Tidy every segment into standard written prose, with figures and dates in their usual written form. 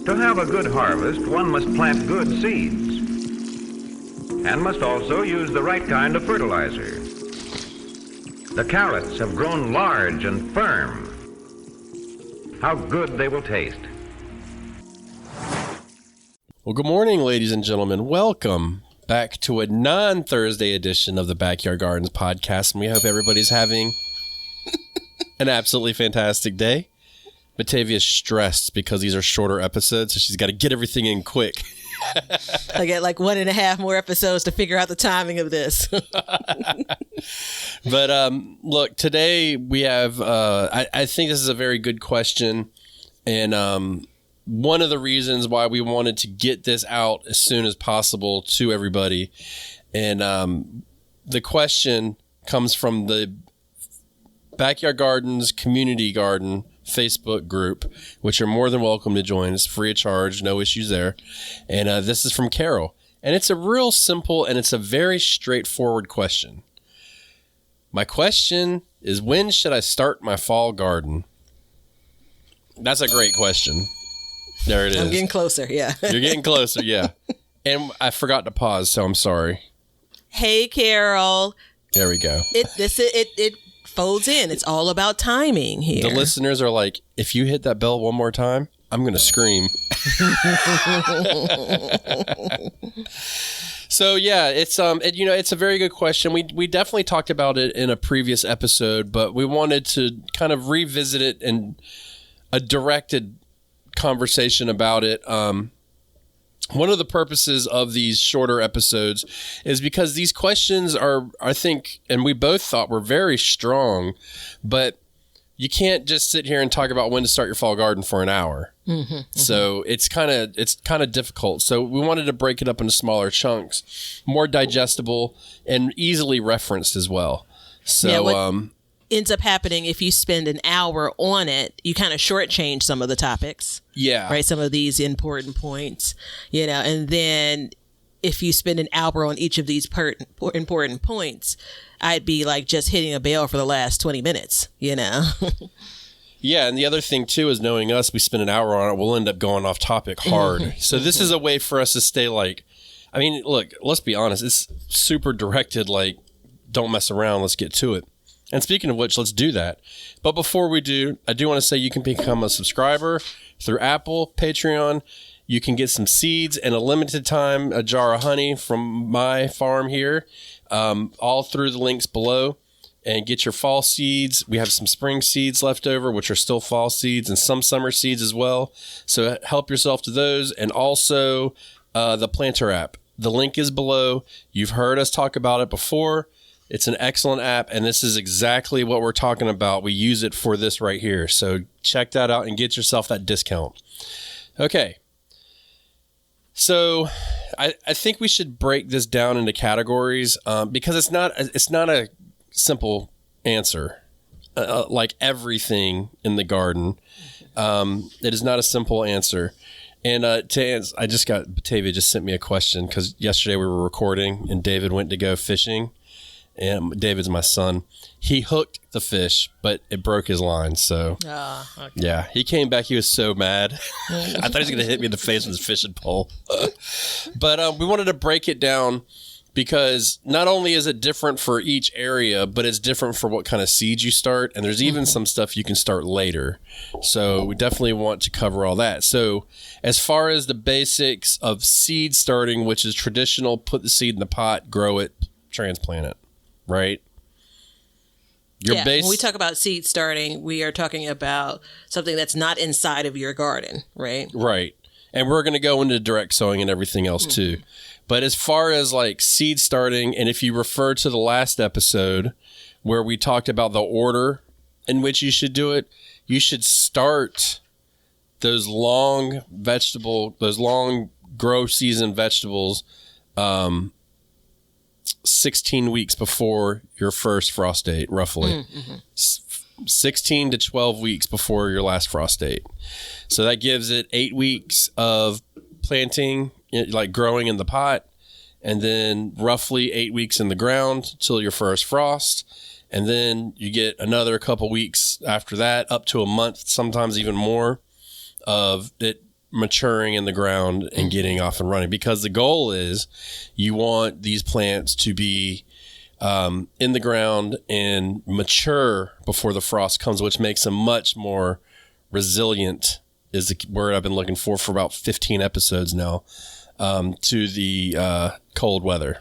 To have a good harvest, one must plant good seeds and must also use the right kind of fertilizer. The carrots have grown large and firm. How good they will taste. Well, good morning, ladies and gentlemen. Welcome back to a non-Thursday edition of the Backyard Gardens podcast, and we hope everybody's having an absolutely fantastic day. Batavia's stressed because these are shorter episodes, so she's got to get everything in quick. I get like 1.5 more episodes to figure out the timing of this. But look, today we have, I think this is a very good question. And one of the reasons why we wanted to get this out as soon as possible to everybody. And the question comes from the Backyard Gardens Community Garden Facebook group, which you're more than welcome to join. It's free of charge, no issues there. And this is from Carol. And it's a real simple and it's a very straightforward question. My question is, when should I start my fall garden? That's a great question. There it is. I'm getting closer, yeah. You're getting closer, yeah. And I forgot to pause, so I'm sorry. Hey, Carol. There we go. It folds in. It's all about timing here. The listeners are like, if you hit that bell one more time, I'm going to scream. So yeah, it's it's a very good question. We definitely talked about it in a previous episode, but we wanted to kind of revisit it in a directed conversation about it. One of the purposes of these shorter episodes is because these questions are, I think, and we both thought were very strong, but you can't just sit here and talk about when to start your fall garden for an hour. Mm-hmm. So it's kind of difficult. So we wanted to break it up into smaller chunks, more digestible and easily referenced as well. So ends up happening if you spend an hour on it, you kind of shortchange some of the topics. Yeah. Right. Some of these important points, and then if you spend an hour on each of these important points, I'd be like just hitting a bell for the last 20 minutes, Yeah. And the other thing too is, knowing us, we spend an hour on it, we'll end up going off topic hard. Mm-hmm. So this is a way for us to stay look, let's be honest. It's super directed, like, don't mess around. Let's get to it. And speaking of which, let's do that. But before we do, I do want to say you can become a subscriber through Apple, Patreon. You can get some seeds and a limited time, a jar of honey from my farm here, all through the links below, and get your fall seeds. We have some spring seeds left over, which are still fall seeds, and some summer seeds as well. So help yourself to those. And also the planter app. The link is below. You've heard us talk about it before. It's an excellent app, and this is exactly what we're talking about. We use it for this right here. So check that out and get yourself that discount. Okay. So I think we should break this down into categories because it's not a simple answer like everything in the garden. It is not a simple answer. And I just got, Batavia just sent me a question because yesterday we were recording and David went to go fishing. And David's my son. He hooked the fish, but it broke his line. So, okay. Yeah, he came back. He was so mad. I thought he was going to hit me in the face with his fishing pole. But we wanted to break it down because not only is it different for each area, but it's different for what kind of seeds you start. And there's even some stuff you can start later. So we definitely want to cover all that. So as far as the basics of seed starting, which is traditional, put the seed in the pot, grow it, transplant it. Right? When we talk about seed starting, we are talking about something that's not inside of your garden, right? Right. And we're going to go into direct sowing and everything else too. But as far as like seed starting, and if you refer to the last episode where we talked about the order in which you should do it, you should start those long grow season vegetables 16 weeks before your first frost date, roughly. 16 to 12 weeks before your last frost date. So that gives it 8 weeks of planting, like growing in the pot, and then roughly 8 weeks in the ground till your first frost. And then you get another couple weeks after that, up to a month, sometimes even more, of it maturing in the ground and getting off and running, because the goal is you want these plants to be in the ground and mature before the frost comes, which makes them much more resilient, is the word I've been looking for about 15 episodes now, to the cold weather.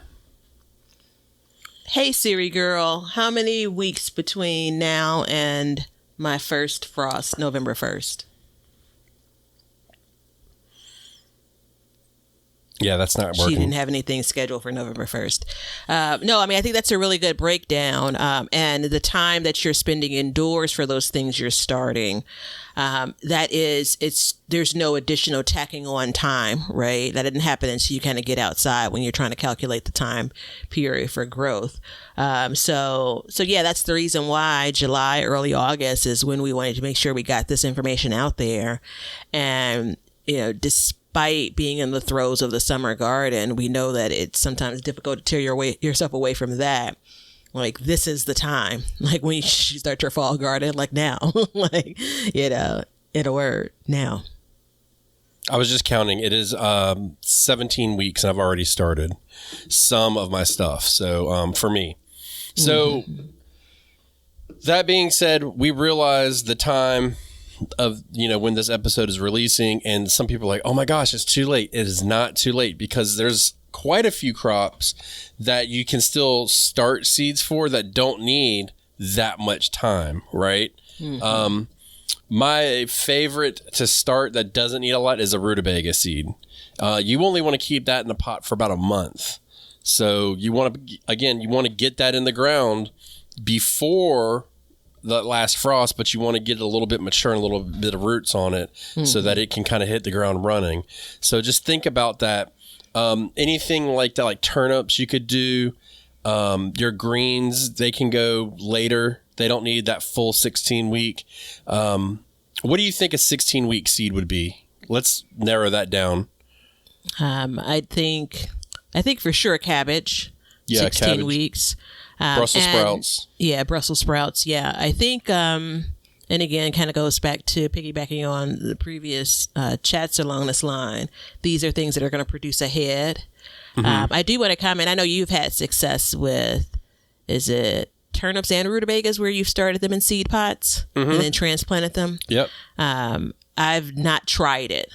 Hey, Siri girl, how many weeks between now and my first frost, November 1st? Yeah, that's not working. She didn't have anything scheduled for November 1st. No, I mean, I think that's a really good breakdown. And the time that you're spending indoors for those things you're starting, there's no additional tacking on time, right? That didn't happen until you kind of get outside when you're trying to calculate the time period for growth. So yeah, that's the reason why July, early August is when we wanted to make sure we got this information out there. And, despite being in the throes of the summer garden, we know that it's sometimes difficult to tear yourself away from that. Like, this is the time, like when you start your fall garden, like now, like, in a word, now. I was just counting. It is 17 weeks and I've already started some of my stuff. So for me. So that being said, we realize the time of, when this episode is releasing, and some people are like, oh my gosh, it's too late. It is not too late, because there's quite a few crops that you can still start seeds for that don't need that much time, right? My favorite to start that doesn't need a lot is a rutabaga seed. You only want to keep that in the pot for about a month. So you want to get that in the ground before the last frost, but you want to get it a little bit mature and a little bit of roots on it so that it can kind of hit the ground running. So just think about that. Anything like that, like turnips, you could do. Your greens, they can go later. They don't need that full 16-week. What do you think a 16-week seed would be? Let's narrow that down. I think for sure cabbage. Yeah, 16 cabbage. Weeks. Brussels sprouts. Yeah, Brussels sprouts. Yeah, I think, and again, kind of goes back to piggybacking on the previous chats along this line. These are things that are going to produce a head. I do want to comment. I know you've had success with, is it turnips and rutabagas where you've started them in seed pots and then transplanted them? Yep. I've not tried it.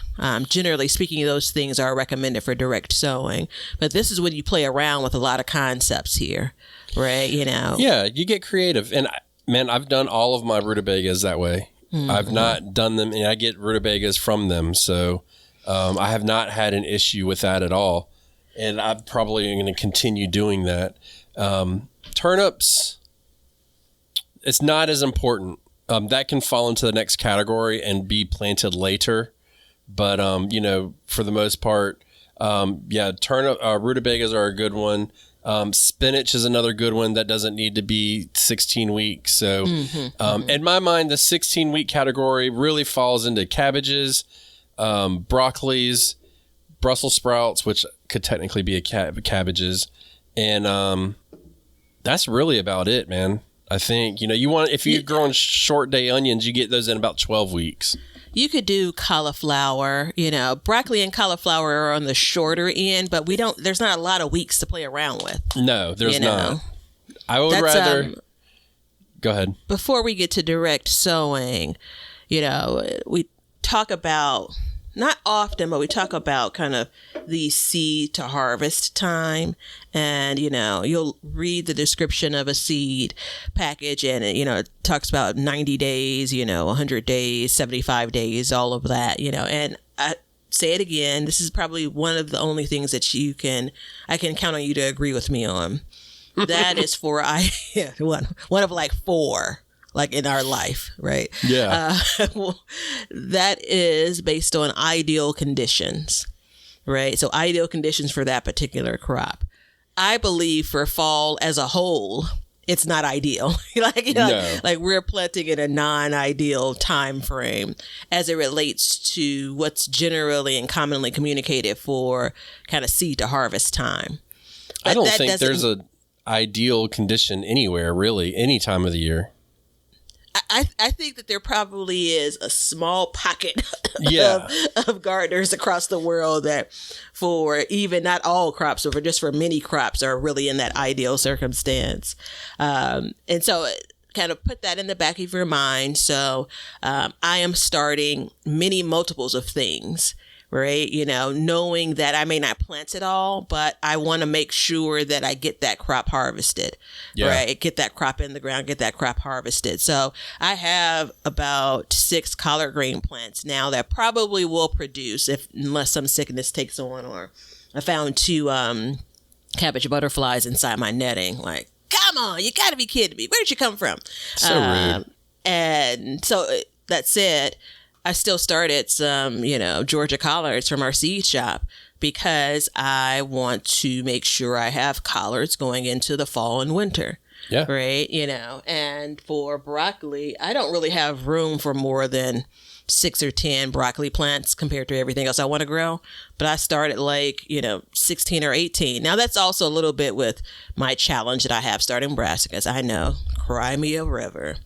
Generally speaking, those things are recommended for direct sowing, but this is when you play around with a lot of concepts here, right? Yeah, you get creative. And man, I've done all of my rutabagas that way. I've not done them, and I get rutabagas from them. So I have not had an issue with that at all. And I'm probably going to continue doing that. Turnips, it's not as important. That can fall into the next category and be planted later. But, for the most part, rutabagas are a good one. Spinach is another good one that doesn't need to be 16 weeks. So in my mind, the 16-week category really falls into cabbages, broccolis, Brussels sprouts, which could technically be cabbages. And that's really about it, man. I think, if you're growing short day onions, you get those in about 12 weeks. You could do cauliflower, broccoli and cauliflower are on the shorter end, but there's not a lot of weeks to play around with. No, there's not. I would rather, go ahead. Before we get to direct sowing, we talk about, not often, but we talk about kind of the seed to harvest time. And, you'll read the description of a seed package and, it talks about 90 days, 100 days, 75 days, all of that, and I say it again. This is probably one of the only things that I can count on you to agree with me on. That is for one of like four. Like in our life, right? Yeah. That is based on ideal conditions, right? So ideal conditions for that particular crop. I believe for fall as a whole, it's not ideal. Like we're planting in a non-ideal time frame as it relates to what's generally and commonly communicated for kind of seed to harvest time. I don't think there's an ideal condition anywhere, really, any time of the year. I think that there probably is a small pocket Yeah. of gardeners across the world that for even not all crops, but just for many crops are really in that ideal circumstance. And so kind of put that in the back of your mind. So I am starting many multiples of things. Right. You know, knowing that I may not plant it all, but I want to make sure that I get that crop harvested. Yeah. Right. Get that crop in the ground, get that crop harvested. So I have about 6 collard green plants now that probably will produce unless some sickness takes on, or I found 2 cabbage butterflies inside my netting. Like, come on, you got to be kidding me. Where did you come from? So rude. And so that said, I still started some, Georgia collards from our seed shop because I want to make sure I have collards going into the fall and winter. Yeah. Right. And for broccoli, I don't really have room for more than 6 or 10 broccoli plants compared to everything else I want to grow. But I started 16 or 18. Now that's also a little bit with my challenge that I have starting brassicas. I know, cry me a river.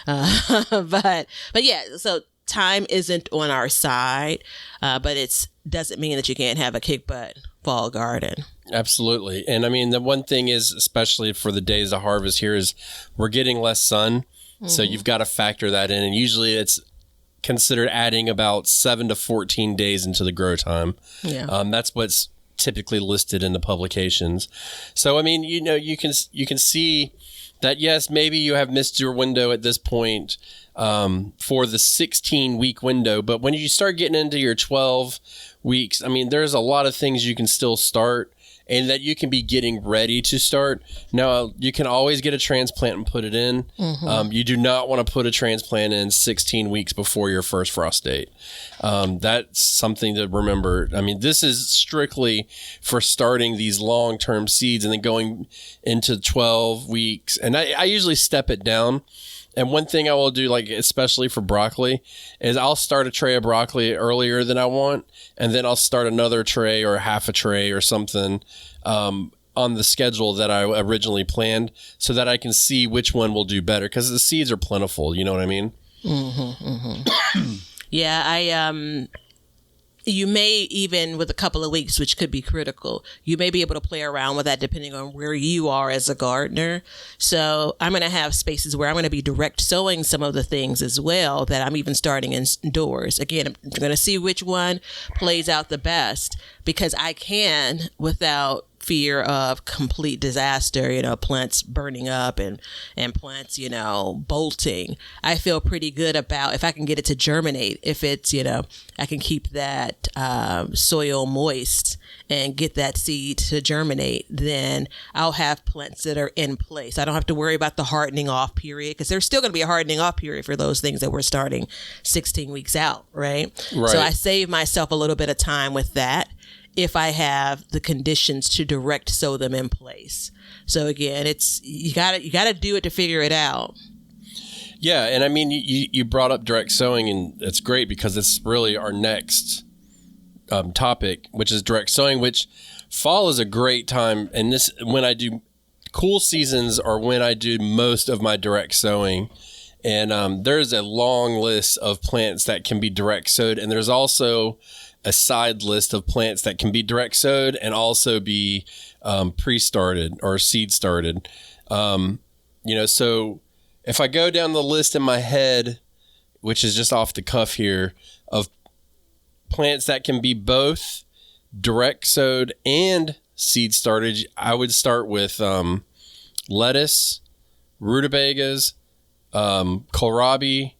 But yeah, so time isn't on our side, but it doesn't mean that you can't have a kick butt fall garden. Absolutely. And I mean, the one thing is, especially for the days of harvest here, is we're getting less sun. Mm-hmm. So you've got to factor that in. And usually it's considered adding about 7 to 14 days into the grow time. Yeah. That's what's typically listed in the publications. So, I mean, you can see that, yes, maybe you have missed your window at this point for the 16-week window. But when you start getting into your 12 weeks, I mean, there's a lot of things you can still start and that you can be getting ready to start. Now, you can always get a transplant and put it in. Mm-hmm. You do not want to put a transplant in 16 weeks before your first frost date. That's something to remember. I mean, this is strictly for starting these long-term seeds and then going into 12 weeks. And I usually step it down. And one thing I will do, like especially for broccoli, is I'll start a tray of broccoli earlier than I want, and then I'll start another tray or half a tray or something on the schedule that I originally planned, so that I can see which one will do better, because the seeds are plentiful. You know what I mean? Mm-hmm, mm-hmm. Yeah, you may, even with a couple of weeks, which could be critical, you may be able to play around with that depending on where you are as a gardener. So I'm going to have spaces where I'm going to be direct sowing some of the things as well that I'm even starting indoors. Again, I'm going to see which one plays out the best, because I can, without fear of complete disaster, plants burning up and plants, bolting. I feel pretty good about if I can get it to germinate, if it's, I can keep that soil moist and get that seed to germinate, then I'll have plants that are in place. I don't have to worry about the hardening off period, because there's still going to be a hardening off period for those things that we're starting 16 weeks out, right? So I save myself a little bit of time with that if I have the conditions to direct sow them in place. So again, it's you gotta do it to figure it out. Yeah, and I mean, you brought up direct sowing, and it's great because it's really our next topic, which is direct sowing. Which fall is a great time, and this when I do cool seasons are when I do most of my direct sowing. And there's a long list of plants that can be direct sowed, and there's also a side list of plants that can be direct sowed and also be pre-started or seed started. So if I go down the list in my head, which is just off the cuff here, of plants that can be both direct sowed and seed started, I would start with lettuce, rutabagas, kohlrabi,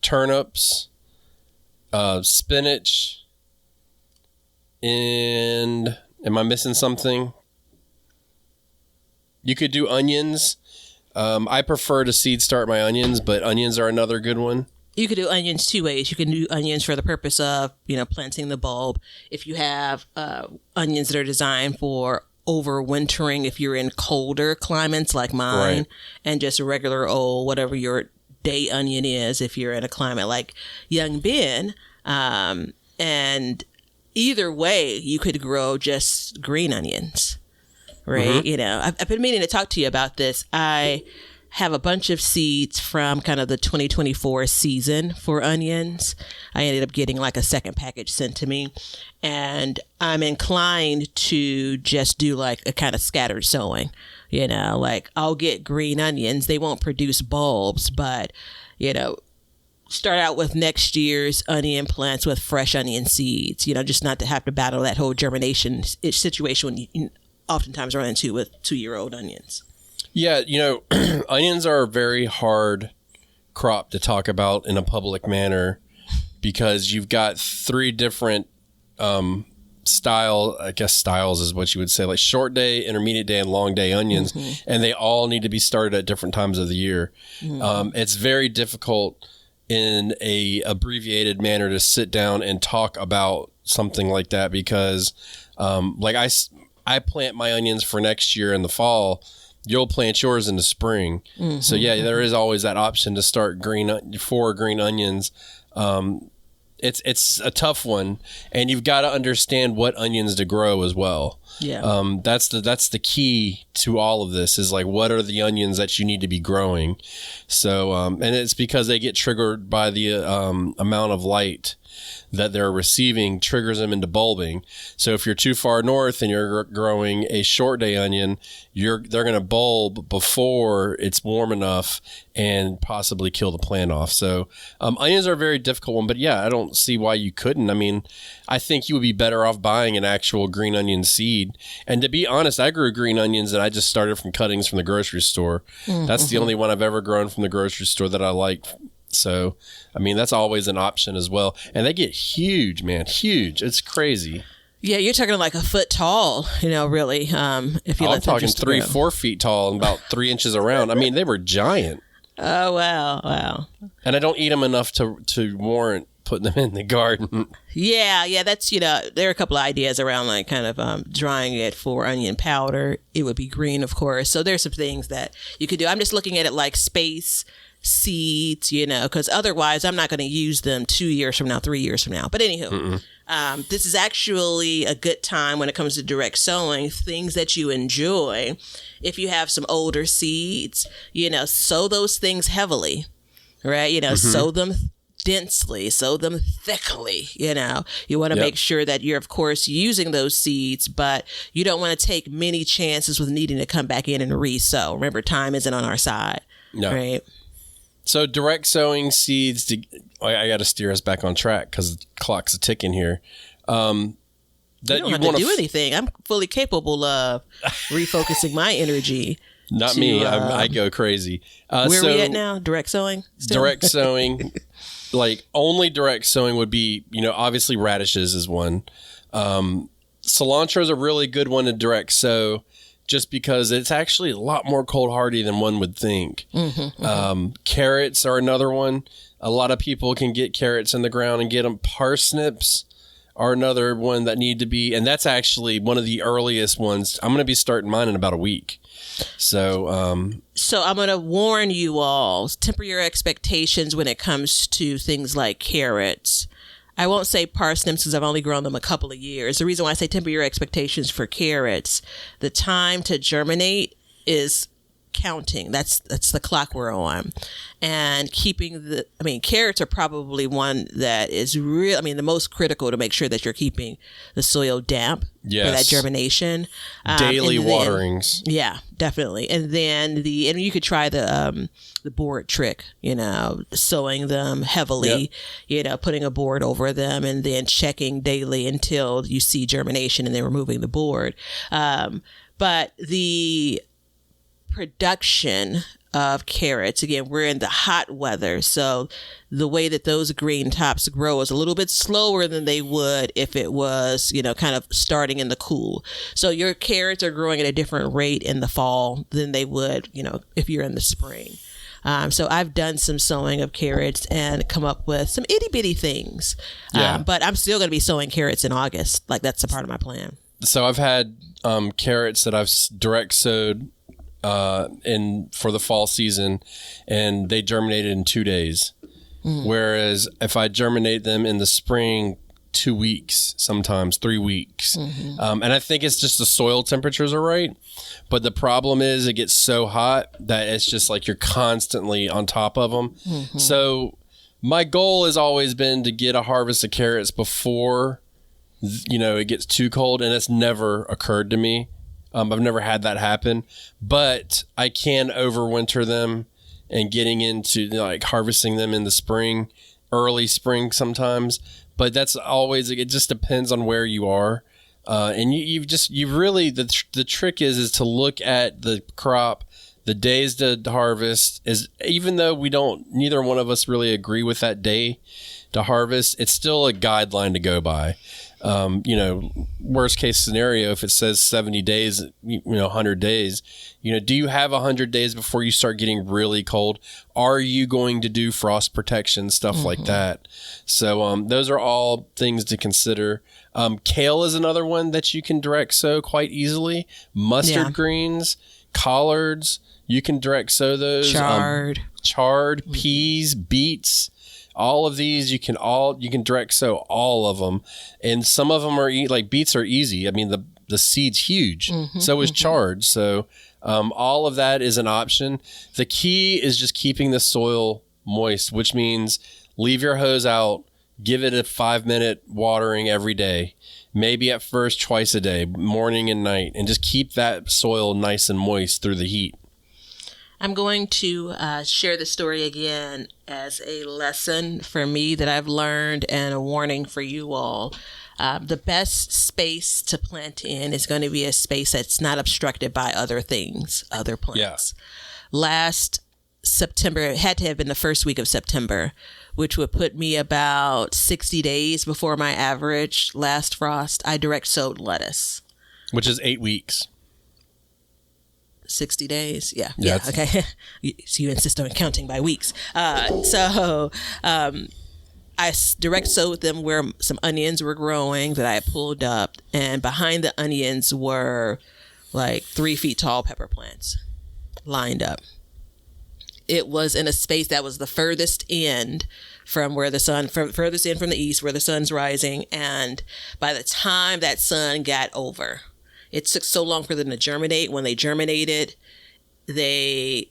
turnips, spinach, and am I missing something? You could do onions. I prefer to seed start my onions, but onions are another good one. You could do onions 2 ways. You can do onions for the purpose of, planting the bulb. If you have onions that are designed for overwintering, if you're in colder climates like mine, right, and just regular old, whatever your day onion is, if you're in a climate like Young Ben, and either way, you could grow just green onions, right? Mm-hmm. I've been meaning to talk to you about this. I have a bunch of seeds from kind of the 2024 season for onions. I ended up getting like a second package sent to me, and I'm inclined to just do like a kind of scattered sowing. Like I'll get green onions. They won't produce bulbs, but start out with next year's onion plants with fresh onion seeds, just not to have to battle that whole germination situation when you oftentimes run into with 2-year-old onions. Yeah, onions are a very hard crop to talk about in a public manner because you've got 3 different styles is what you would say, like short day, intermediate day, and long day onions, and they all need to be started at different times of the year. It's very difficult in a abbreviated manner to sit down and talk about something like that because like I plant my onions for next year in the fall. You'll plant yours in the spring. So yeah, there is always that option to start green onions. It's a tough one, and you've got to understand what onions to grow as well. Yeah. That's the key to all of this is like, what are the onions that you need to be growing? So, and it's because they get triggered by the amount of light that they're receiving triggers them into bulbing. So if you're too far north and you're growing a short day onion, they're going to bulb before it's warm enough and possibly kill the plant off. So onions are a very difficult one, but yeah, I don't see why you couldn't. I mean, I think you would be better off buying an actual green onion seed. And to be honest, I grew green onions and I just started from cuttings from the grocery store. That's the only one I've ever grown from the grocery store that I liked. So, I mean, that's always an option as well. And they get huge, man, huge. It's crazy. Yeah, you're talking like a foot tall, really. If you I'm talking 3-4 feet tall and about 3 inches around. I mean, they were giant. Oh, wow. And I don't eat them enough to warrant putting them in the garden. Yeah, that's, there are a couple of ideas around like kind of drying it for onion powder. It would be green, of course. So there's some things that you could do. I'm just looking at it like space seeds, because otherwise I'm not going to use them 2 years from now, 3 years from now. But anywho, this is actually a good time when it comes to direct sowing, things that you enjoy. If you have some older seeds, sow those things heavily, right? Sow them densely, sow them thickly. You want to make sure that you're, of course, using those seeds, but you don't want to take many chances with needing to come back in and re-sow. Remember, time isn't on our side, right? So direct sowing seeds, I got to steer us back on track because the clock's a ticking here. You don't have to do anything. I'm fully capable of refocusing my energy. Not me. I go crazy. Where are we at now? Direct sowing? Still? Direct sowing, like only direct sowing would be, obviously radishes is one. Cilantro is a really good one to direct sow. Just because it's actually a lot more cold hardy than one would think. Carrots are another one. A lot of people can get carrots in the ground and get them. Parsnips are another one that need to be, and that's actually one of the earliest ones. I'm going to be starting mine in about a week. So I'm going to warn you all, temper your expectations when it comes to things like carrots. I won't say parsnips because I've only grown them a couple of years. The reason why I say temper your expectations for carrots, the time to germinate is counting. That's the clock we're on. And carrots are probably one that is real. The most critical to make sure that you're keeping the soil damp for that germination. Daily waterings. Yeah, definitely. And then and you could try the board trick, sowing them heavily, putting a board over them and then checking daily until you see germination and then removing the board. But the production of carrots, again, we're in the hot weather, so the way that those green tops grow is a little bit slower than they would if it was, kind of starting in the cool. So your carrots are growing at a different rate in the fall than they would, if you're in the spring. So I've done some sowing of carrots and come up with some itty bitty things. But I'm still going to be sowing carrots in August. Like that's a part of my plan. So I've had carrots that I've direct sowed for the fall season, and they germinated in 2 days. Whereas if I germinate them in the spring, 2 weeks, sometimes 3 weeks. And I think it's just the soil temperatures are right. But the problem is it gets so hot that it's just like you're constantly on top of them. So my goal has always been to get a harvest of carrots before, it gets too cold, and it's never occurred to me. I've never had that happen, but I can overwinter them and getting into like harvesting them in the spring, early spring sometimes. But that's always, it just depends on where you are. And you really, the trick is to look at the crop, the days to harvest is, even though neither one of us really agree with that day to harvest, it's still a guideline to go by. Worst case scenario, if it says 70 days, 100 days, do you have 100 days before you start getting really cold? Are you going to do frost protection, stuff like that? So, those are all things to consider. Kale is another one that you can direct sow quite easily. Mustard greens, collards, you can direct sow those. Chard, peas, beets. All of these you can direct sow all of them, and some of them are like beets are easy. I mean the seed's huge, so is chard. So all of that is an option. The key is just keeping the soil moist, which means leave your hose out, give it a 5-minute watering every day, maybe at first twice a day, morning and night, and just keep that soil nice and moist through the heat. I'm going to share the story again as a lesson for me that I've learned and a warning for you all. The best space to plant in is going to be a space that's not obstructed by other things, other plants. Last September, it had to have been the first week of September, which would put me about 60 days before my average last frost. I direct sowed lettuce. Which is 8 weeks. 60 days. Yeah. Okay. So you insist on counting by weeks. So I direct sowed them where some onions were growing that I had pulled up, and behind the onions were like 3 feet tall pepper plants lined up. It was in a space that was the furthest end from where the sun, furthest in from the east where the sun's rising. And by the time that sun got over, it took so long for them to germinate. When they germinated, they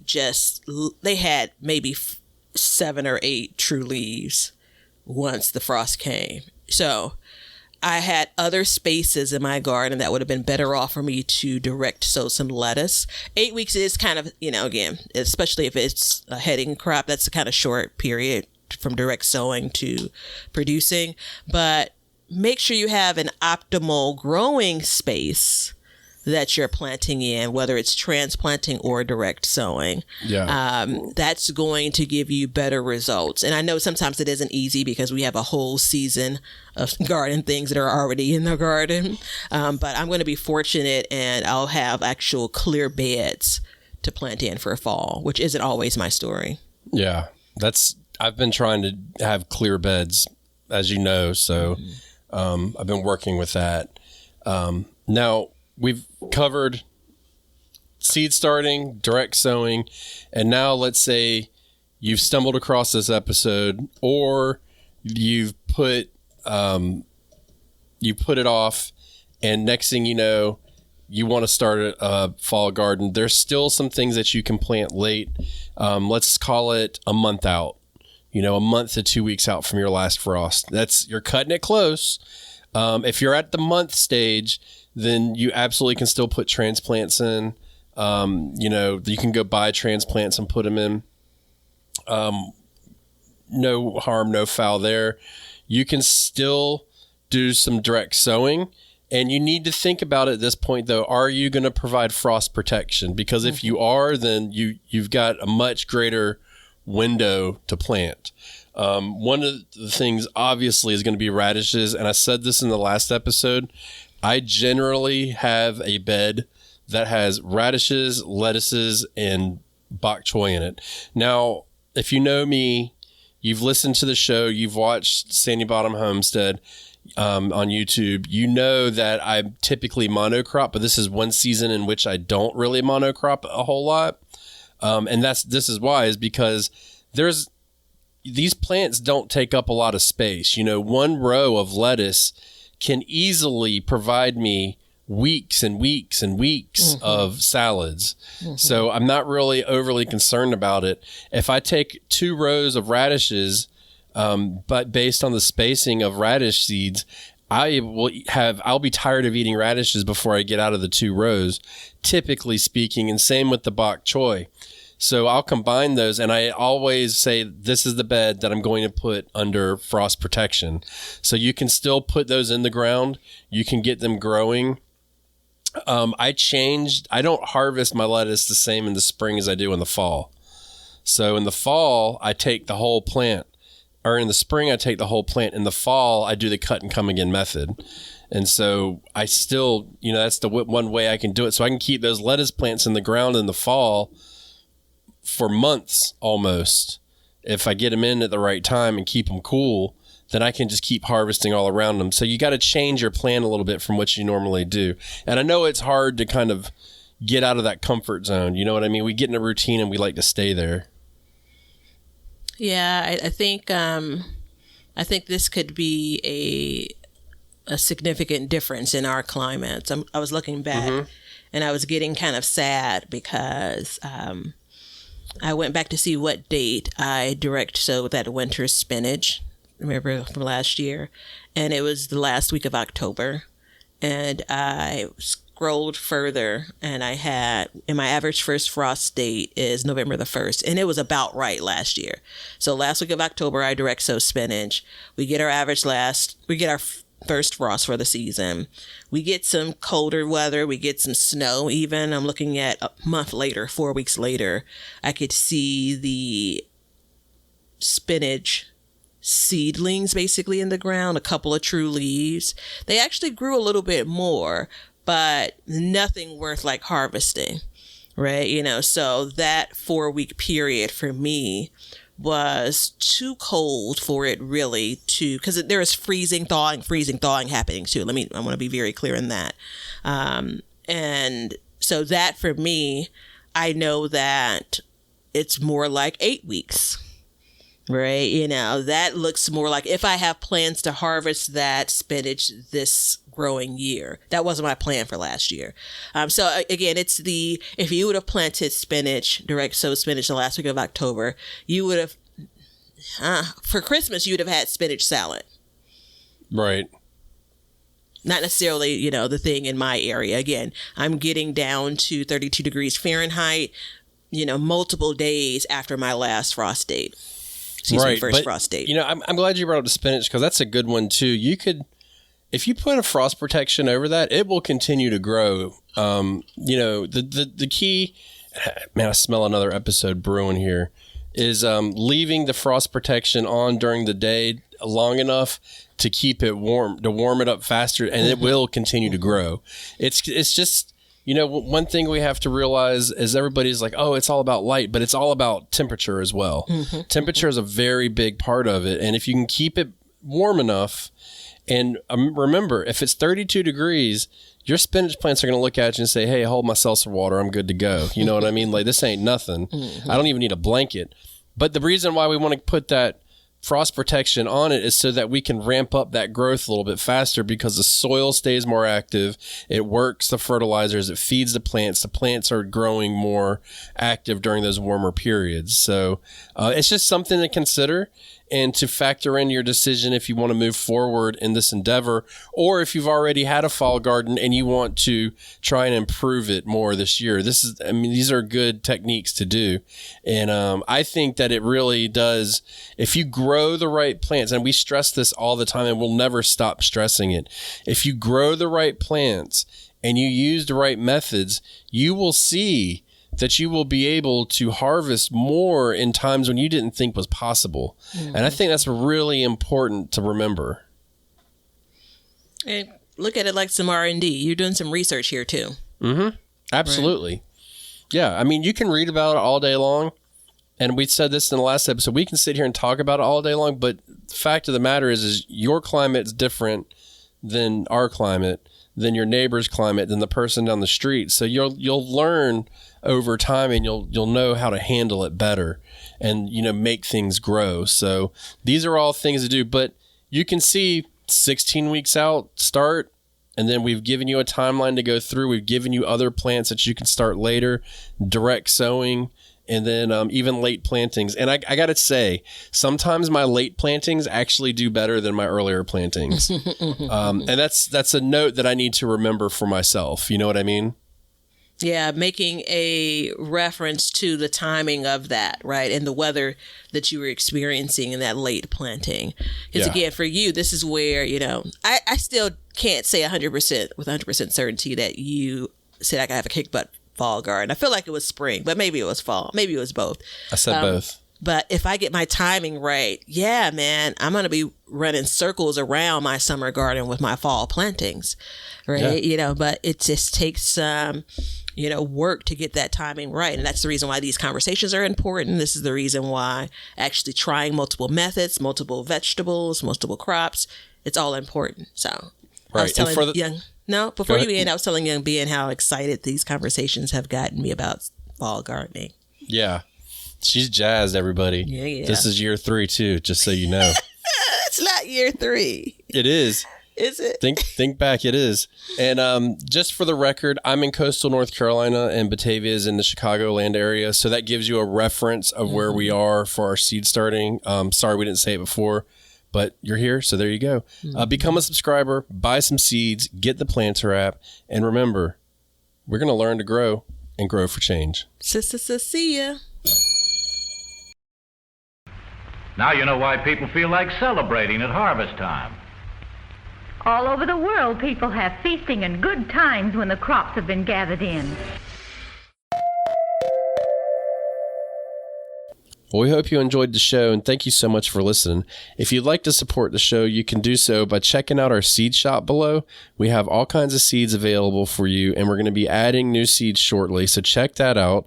had maybe 7 or 8 true leaves once the frost came. So I had other spaces in my garden that would have been better off for me to direct sow some lettuce. 8 weeks is kind of, again, especially if it's a heading crop, that's a kind of short period from direct sowing to producing. But make sure you have an optimal growing space that you're planting in, whether it's transplanting or direct sowing. That's going to give you better results. And I know sometimes it isn't easy because we have a whole season of garden things that are already in the garden. But I'm going to be fortunate and I'll have actual clear beds to plant in for fall, which isn't always my story. Yeah, I've been trying to have clear beds, as you know. So I've been working with that. Now, we've covered seed starting, direct sowing, and now let's say you've stumbled across this episode, or you've put it off, and next thing you know, you want to start a fall garden. There's still some things that you can plant late. Let's call it a month out. A month to 2 weeks out from your last frost. You're cutting it close. If you're at the month stage, then you absolutely can still put transplants in. You can go buy transplants and put them in. No harm, no foul there. You can still do some direct sowing, and you need to think about it at this point, though. Are you going to provide frost protection? Because if you are, then you've got a much greater window to plant. One of the things obviously is going to be radishes, and I said this in the last episode. I generally have a bed that has radishes, lettuces, and bok choy in it. Now, if you know me, you've listened to the show, you've watched Sandy Bottom Homestead on YouTube, you know that I'm typically monocrop, but this is one season in which I don't really monocrop a whole lot. And this is why, is because there's these plants don't take up a lot of space. You know, one row of lettuce can easily provide me weeks and weeks and weeks of salads. So I'm not really overly concerned about it. If I take 2 rows of radishes, but based on the spacing of radish seeds, I'll be tired of eating radishes before I get out of the 2 rows, typically speaking, and same with the bok choy. So I'll combine those, and I always say this is the bed that I'm going to put under frost protection. So you can still put those in the ground. You can get them growing. I don't harvest my lettuce the same in the spring as I do in the fall. So in the fall, I take the whole plant. Or in the spring, I take the whole plant. In the fall, I do the cut and come again method. And so I still, that's the one way I can do it. So I can keep those lettuce plants in the ground in the fall for months almost. If I get them in at the right time and keep them cool, then I can just keep harvesting all around them. So you got to change your plan a little bit from what you normally do. And I know it's hard to kind of get out of that comfort zone. You know what I mean? We get in a routine and we like to stay there. Yeah, I think this could be a significant difference in our climates. I was looking back and I was getting kind of sad because I went back to see what date I direct sowed that winter spinach. Remember from last year, and it was the last week of October, and I scrolled further, and my average first frost date is November the 1st, and it was about right last year. So last week of October, I direct sow spinach. We get our first frost for the season. We get some colder weather. We get some snow even. I'm looking at a month later, 4 weeks later, I could see the spinach seedlings basically in the ground, a couple of true leaves. They actually grew a little bit more, but nothing worth like harvesting, right? So that 4-week period for me was too cold for it really because there is freezing, thawing happening too. I want to be very clear in that. And so that for me, I know that it's more like 8 weeks. Right. That looks more like if I have plans to harvest that spinach this growing year. That wasn't my plan for last year. So again, if you would have planted spinach, direct sow spinach the last week of October, you would have, for Christmas, you would have had spinach salad. Right. Not necessarily, the thing in my area. Again, I'm getting down to 32 degrees Fahrenheit, multiple days after my last frost date. First frost date. I'm glad you brought up the spinach because that's a good one too. You could, if you put a frost protection over that, it will continue to grow. The key, man, I smell another episode brewing here, is leaving the frost protection on during the day long enough to keep it warm, to warm it up faster, and it will continue to grow. It's just, one thing we have to realize is everybody's like, oh, it's all about light, but it's all about temperature as well. Temperature is a very big part of it. And if you can keep it warm enough, and remember, if it's 32 degrees, your spinach plants are going to look at you and say, hey, hold my seltzer water. I'm good to go. You know what I mean? Like, this ain't nothing. I don't even need a blanket. But the reason why we want to put that frost protection on it is so that we can ramp up that growth a little bit faster because the soil stays more active. It works the fertilizers. It feeds the plants. The plants are growing more active during those warmer periods. So it's just something to consider and to factor in your decision if you want to move forward in this endeavor, or if you've already had a fall garden and you want to try and improve it more this year. These are good techniques to do. And I think that it really does, if you grow the right plants, and we stress this all the time and we'll never stop stressing it. If you grow the right plants and you use the right methods, you will see that you will be able to harvest more in times when you didn't think was possible. And I think that's really important to remember. And look at it like some R&D. You're doing some research here too. Absolutely. Right. Yeah. You can read about it all day long. And we said this in the last episode. We can sit here and talk about it all day long. But the fact of the matter is your climate's different than our climate, than your neighbor's climate, than the person down the street. So you'll learn over time, and you'll know how to handle it better, and make things grow. So these are all things to do, but you can see 16 weeks out start, and then we've given you a timeline to go through. We've given you other plants that you can start later, direct sowing, and then even late plantings. And I got to say, sometimes my late plantings actually do better than my earlier plantings. And that's a note that I need to remember for myself. You know what I mean? Yeah, making a reference to the timing of that, right? And the weather that you were experiencing in that late planting. Because again, for you, this is where, I still can't say 100% with 100% certainty that you said I could have a kick butt fall garden. I feel like it was spring, but maybe it was fall. Maybe it was both. I said both. But if I get my timing right, yeah, man, I'm going to be running circles around my summer garden with my fall plantings, right? Yeah. But it just takes some, work to get that timing right. And that's the reason why these conversations are important. This is the reason why actually trying multiple methods, multiple vegetables, multiple crops, it's all important. So I was telling before you end, I was telling young B and how excited these conversations have gotten me about fall gardening. Yeah. She's jazzed, everybody. Yeah. This is year 3 too, just so you know. It's not year 3. It is. Is it? Think back, it is. And just for the record, I'm in coastal North Carolina, and Batavia is in the Chicagoland area. So that gives you a reference of where we are for our seed starting. Sorry we didn't say it before, but you're here, so there you go. Become a subscriber, buy some seeds, get the Planter app, and remember, we're going to learn to grow and grow for change. See ya. Now you know why people feel like celebrating at harvest time. All over the world, people have feasting and good times when the crops have been gathered in. Well, we hope you enjoyed the show, and thank you so much for listening. If you'd like to support the show, you can do so by checking out our seed shop below. We have all kinds of seeds available for you, and we're going to be adding new seeds shortly, so check that out.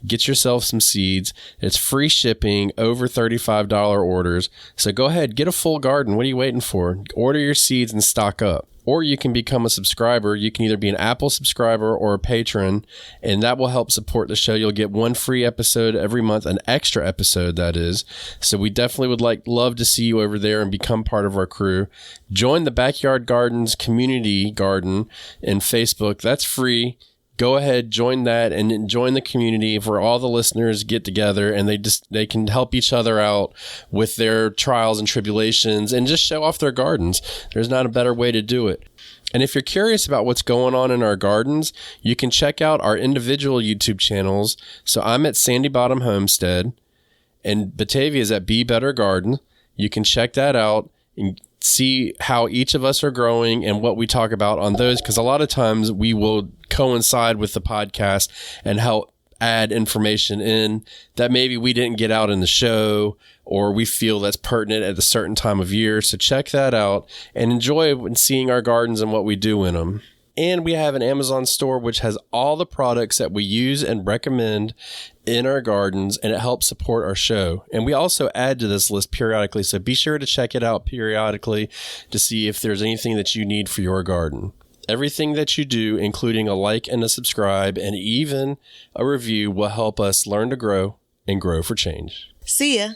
Get yourself some seeds. It's free shipping, over $35 orders. So go ahead, get a full garden. What are you waiting for? Order your seeds and stock up. Or you can become a subscriber. You can either be an Apple subscriber or a patron, and that will help support the show. You'll get one free episode every month, an extra episode, that is. So we definitely would love to see you over there and become part of our crew. Join the Backyard Gardens community garden in Facebook. That's free. Go ahead, join that, and join the community where all the listeners get together and they can help each other out with their trials and tribulations and just show off their gardens. There's not a better way to do it. And if you're curious about what's going on in our gardens, you can check out our individual YouTube channels. So I'm at Sandy Bottom Homestead, and Batavia is at Be Better Garden. You can check that out and see how each of us are growing and what we talk about on those, because a lot of times we will coincide with the podcast and help add information in that maybe we didn't get out in the show, or we feel that's pertinent at a certain time of year. So check that out and enjoy seeing our gardens and what we do in them. And we have an Amazon store which has all the products that we use and recommend in our gardens, and it helps support our show. And we also add to this list periodically, so be sure to check it out periodically to see if there's anything that you need for your garden. Everything that you do, including a like and a subscribe and even a review, will help us learn to grow and grow for change. See ya.